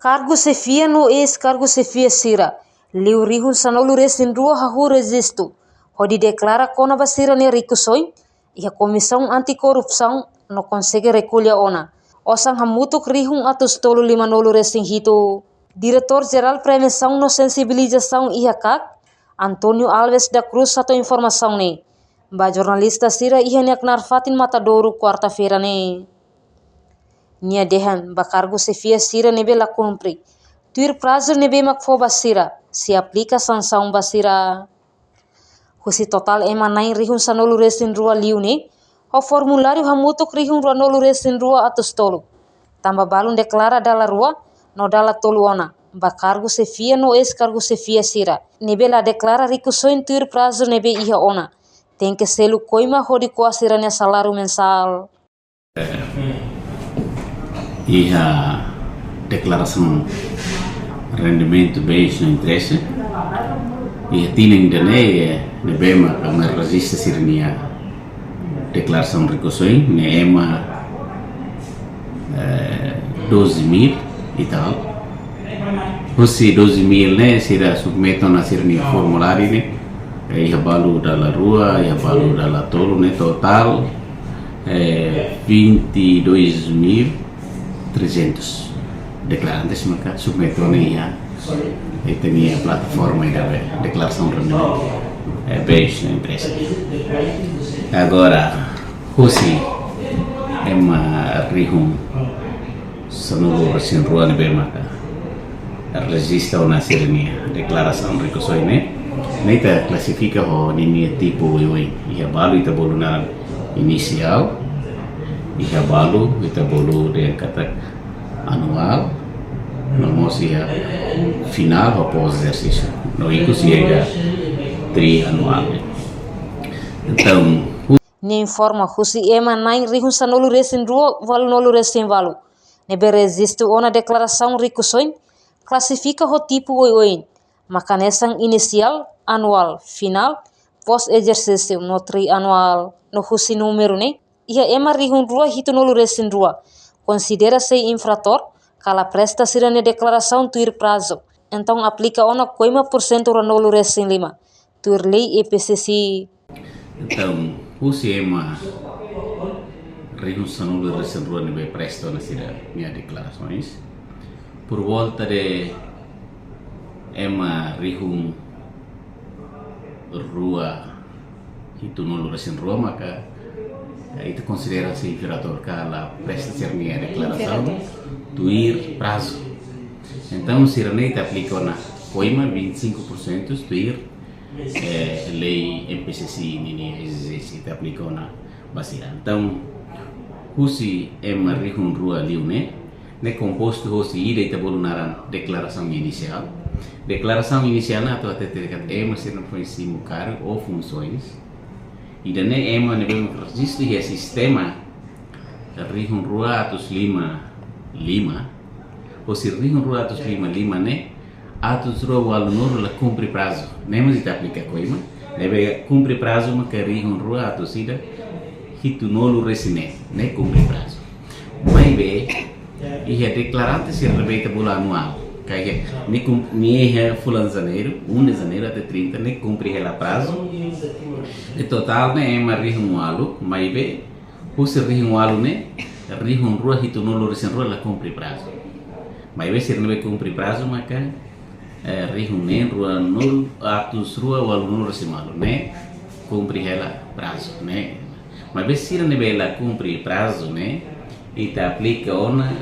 Cargo chefia no ex-cargo chefia sira. Liu rihun sanolu resin rua hahu resisto. Hodi deklara kona basira ne rikusoi. Iha komissão anti-corrupção no consegue recolher ona. Osang hamutuk rihun atus tolu lima nolu resin hito. Diretor-Geral Prevenção no Sensibilização iha kak, Antônio Alves da Cruz satu informação ne. Ba jornalista sira iha nek narfatin Matadouro quarta-feira ne. Nia dehan ba cargo chefia sira nebe la cumpri. Tuir prazo nebe makfo basira. Se aplica sanção basira. Husi total emanai rihun sanolu resin rua liu ne. O formulário hamutuk rihun rua nolu resin rua atus tolu. Tamba balun deklara dala rua no dala tolu ona. Ba cargo chefia no ex-cargo chefia sira. Nebe la deklara rikusoin tuir prazo nebe iha ona. Tem que selu coima hodi kuasiranya salário mensal. Iha declaração rendimento bens no interesse iha tineng dane nebema kama registra sirnia declaração recusoi ne ema 12.000 e tal. Husi 12.000 ne sira submeto na sirnia formulário ne iha balu dala rua iha balu dala tolo ne total 22.300 declarantes maka submeto ya tinha plataforma da declaração de rendimento bens na empresa. Agora husi ema rihum sanulu resin rua ne maka registra una sirnia declaração recusoi ne ita classifica ho nini tipo ioi ia balu ita boluna inisial iha balu ita bolu dia kata anual nomos ia final após exercício no itu ia trianual. Então Ni informa husi ema nai rihun sanolu resin rua valu nolu resin valu nebe resisto ona declaração ricusoin classifica ho tipo oin makanesang inisial anual final pós exercício no trianual no husi número ne ia ema rihun rua hito nolu resin rua considera-se infrator kala presta sirane declaração tuir prazo então aplica ona coima por cento nolu resin 5 tuir lei EPCC. Então husi ema rihun sanolu resin rua nebe presta na sira minha declarações por volta de ema rihun rua hito nolu resin rua maka itu considera-se infrator kala presta cernia declaração tuir prazo. Então se Sirane aplica na coima 25% tuir lei MPCC nini exercício aplica na basira. Então husi ema rihun rua liune ne composto husi ida ita bolunaran declaração inicial. Declaração inicial atau até terdekat ema se não foi sim cargo ou funções. E daí ema ne bem registro e sistema rihun rua atus lima ou se rihun rua atus lima ne atus rua walunur la cumpre prazo. Nemos ita aplica coima deve cumpre prazo ma que rihun rua atus ida hitu nolu resine ne cumpre prazo. Mas be e a declarante se rebeta bula anual. Kayak ni fulan janeiro, 1 de janeiro até 30 ne cumpre ela prazo. E total ne ema rihun walu, mas be husi rihun walu ne rihun rua hitu nolu resin rua la cumpre prazo. Mas be se não cumpre prazo maka rihun ne rua nol atus rua walu nol resin walu ne cumpre ela prazo ne. Mas be se não ela cumpre prazo ne ita aplica ona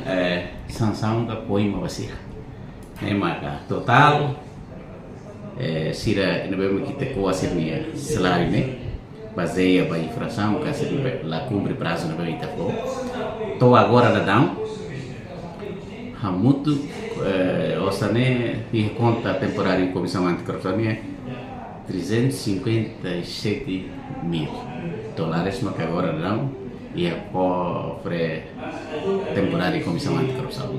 sanção da coima basira. Ne maka total sira nebe kita kuasir nia salário ne baseia ba infração que se la cumpre prazo nebe ita ko to agora da dão hamutu osane e conta temporário comissão anticorrupção é 357.000 dólares maka agora da dão e a cofre temporário comissão anticorrupção.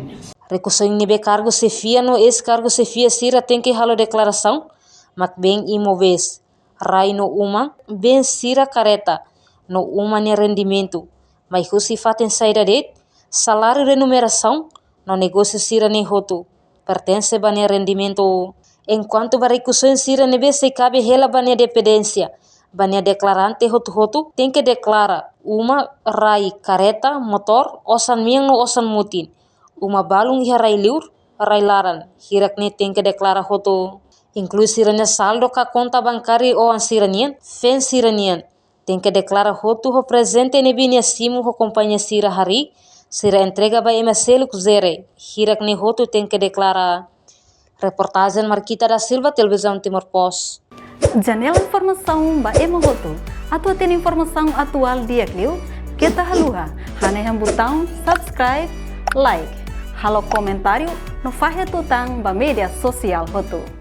Recusão nebe cargo chefia no ex-cargo chefia sira tem que halo declaração, mak bem imóveis, rai no uma, bem sira careta, no uma ne rendimento, mas husi faten saída de salário remuneração, no negócio sira ne hotu. Pertence bania rendimento. Enquanto barikusoin sira nebe se cabe hela bania dependência. Bania declarante hotu-hotu tem que declara uma rai careta, motor, osan miang no osan mutin. Uma balung iha rai liur, rai laran. Hirak ne tem que declara hotu. Inclui siranya saldo ka conta bancária ou an siranian, fen siranian. Tem que declara hotu ho presente ne binia simu ho companhia sira hari, sira entrega ba MSL zere. Hirak ne hotu tem que declara. Reportagem Marquita da Silva, Televisão Timor Post. Janela informação ba Emohoto. Atua tem informação atual dia kliu. Kita haluha. Haneham botão subscribe, like. Halo comentário no fahe tutang ba media sosial hotu.